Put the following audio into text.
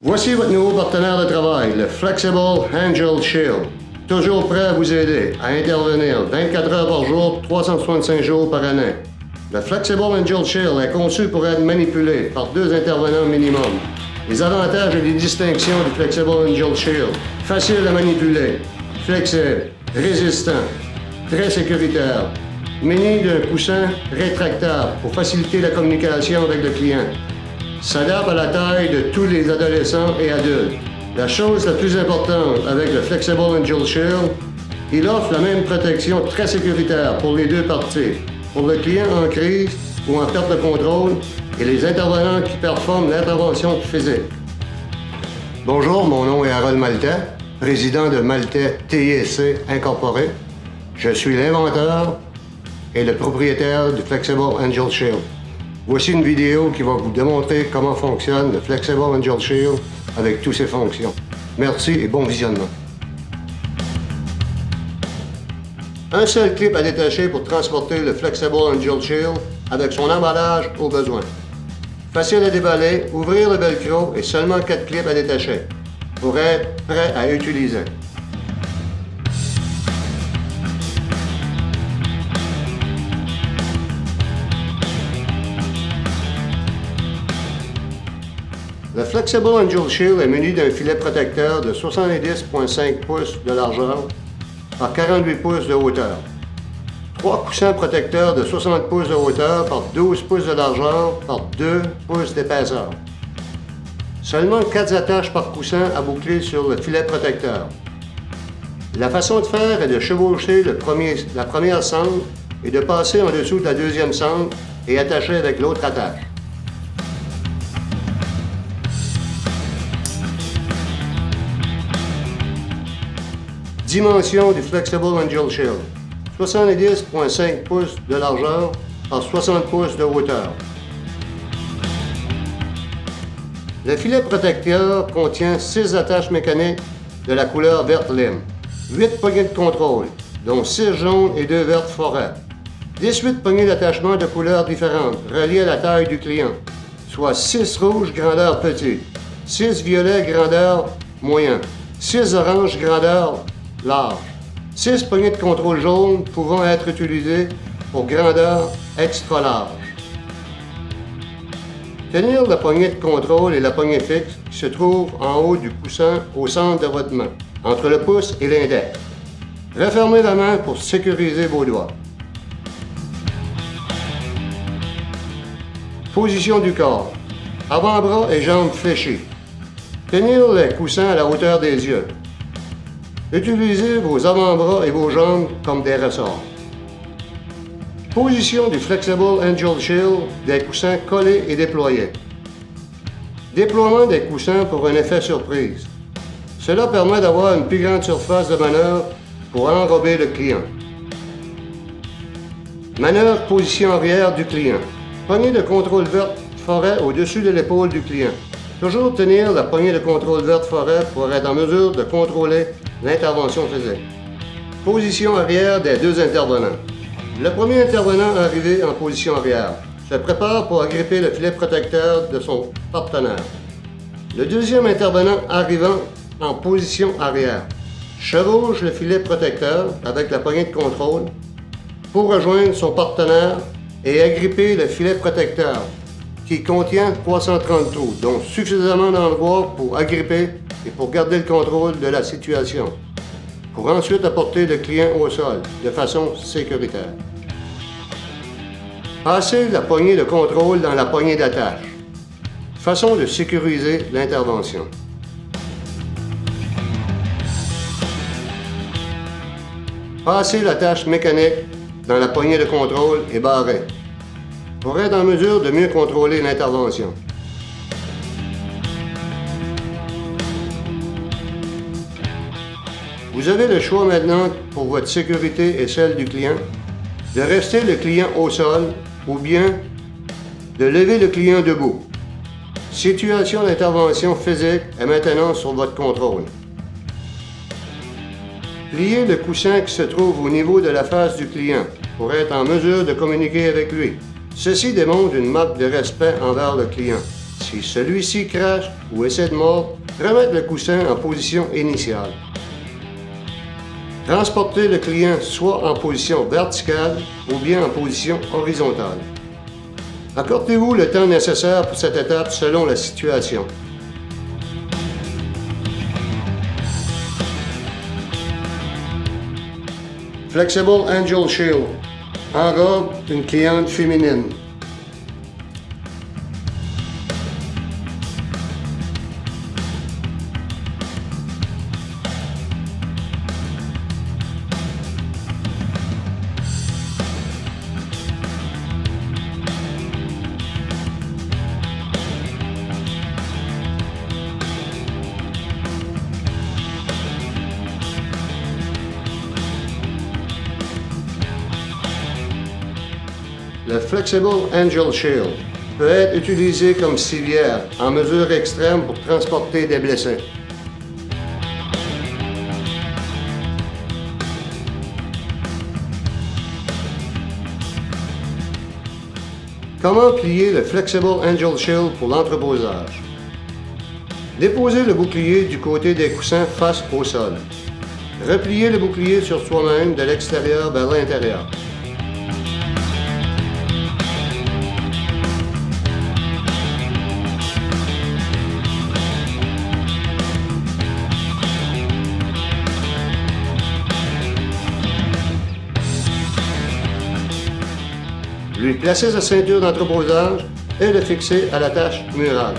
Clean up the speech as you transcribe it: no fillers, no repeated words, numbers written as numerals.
Voici votre nouveau partenaire de travail, le Flexible Angel Shield. Toujours prêt à vous aider, à intervenir 24 heures par jour, 365 jours par année. Le Flexible Angel Shield est conçu pour être manipulé par 2 intervenants minimum. Les avantages et les distinctions du Flexible Angel Shield. Facile à manipuler, flexible, résistant, très sécuritaire. Muni d'un coussin rétractable pour faciliter la communication avec le client. S'adapte à la taille de tous les adolescents et adultes. La chose la plus importante avec le Flexible Angel Shield, il offre la même protection très sécuritaire pour les deux parties, pour le client en crise ou en perte de contrôle et les intervenants qui performent l'intervention physique. Bonjour, mon nom est Harold Maltais, président de Maltais TISC Incorporé. Je suis l'inventeur et le propriétaire du Flexible Angel Shield. Voici une vidéo qui va vous démontrer comment fonctionne le Flexible Angel Shield avec toutes ses fonctions. Merci et bon visionnement. Un seul clip à détacher pour transporter le Flexible Angel Shield avec son emballage au besoin. Facile à déballer, ouvrir le velcro et seulement 4 clips à détacher pour être prêt à utiliser. Le Flexible Angel Shield est muni d'un filet protecteur de 70,5 pouces de largeur par 48 pouces de hauteur. 3 coussins protecteurs de 60 pouces de hauteur par 12 pouces de largeur par 2 pouces d'épaisseur. Seulement 4 attaches par coussin à boucler sur le filet protecteur. La façon de faire est de chevaucher la première sangle et de passer en dessous de la deuxième sangle et attacher avec l'autre attache. Dimension du Flexible Angel Shield. 70,5 pouces de largeur par 60 pouces de hauteur. Le filet protecteur contient 6 attaches mécaniques de la couleur verte lime, 8 poignées de contrôle, dont 6 jaunes et 2 vertes forêt, 18 poignées d'attachement de couleurs différentes reliées à la taille du client, soit 6 rouges grandeur petite, 6 violets grandeur moyen, 6 oranges grandeur large. 6 poignées de contrôle jaune pouvant être utilisées pour grandeur extra large. Tenir la poignée de contrôle et la poignée fixe qui se trouve en haut du coussin au centre de votre main, entre le pouce et l'index. Refermez la main pour sécuriser vos doigts. Position du corps. Avant-bras et jambes fléchis. Tenir les coussins à la hauteur des yeux. Utilisez vos avant-bras et vos jambes comme des ressorts. Position du Flexible Angel Shield, des coussins collés et déployés. Déploiement des coussins pour un effet surprise. Cela permet d'avoir une plus grande surface de manœuvre pour enrober le client. Manœuvre position arrière du client. Poignée de contrôle verte forêt au-dessus de l'épaule du client. Toujours tenir la poignée de contrôle verte forêt pour être en mesure de contrôler l'intervention physique. Position arrière des 2 intervenants. Le premier intervenant arrivé en position arrière se prépare pour agripper le filet protecteur de son partenaire. Le deuxième intervenant arrivant en position arrière chevauche le filet protecteur avec la poignée de contrôle pour rejoindre son partenaire et agripper le filet protecteur qui contient 330 trous, donc suffisamment d'endroits pour agripper et pour garder le contrôle de la situation, pour ensuite apporter le client au sol de façon sécuritaire. Passez la poignée de contrôle dans la poignée d'attache, façon de sécuriser l'intervention. Passez l'attache mécanique dans la poignée de contrôle et barrez, pour être en mesure de mieux contrôler l'intervention. Vous avez le choix maintenant, pour votre sécurité et celle du client, de rester le client au sol ou bien de lever le client debout. Situation d'intervention physique est maintenant sur votre contrôle. Pliez le coussin qui se trouve au niveau de la face du client pour être en mesure de communiquer avec lui. Ceci démontre une marque de respect envers le client. Si celui-ci crache ou essaie de mordre, remettre le coussin en position initiale. Transportez le client soit en position verticale ou bien en position horizontale. Accordez-vous le temps nécessaire pour cette étape selon la situation. Flexible Angel Shield. Enrobe une cliente féminine. Le Flexible Angel Shield peut être utilisé comme civière en mesure extrême pour transporter des blessés. Comment plier le Flexible Angel Shield pour l'entreposage? Déposez le bouclier du côté des coussins face au sol. Repliez le bouclier sur soi-même de l'extérieur vers l'intérieur. Lui placer sa ceinture d'entreposage et le fixer à l'attache murale.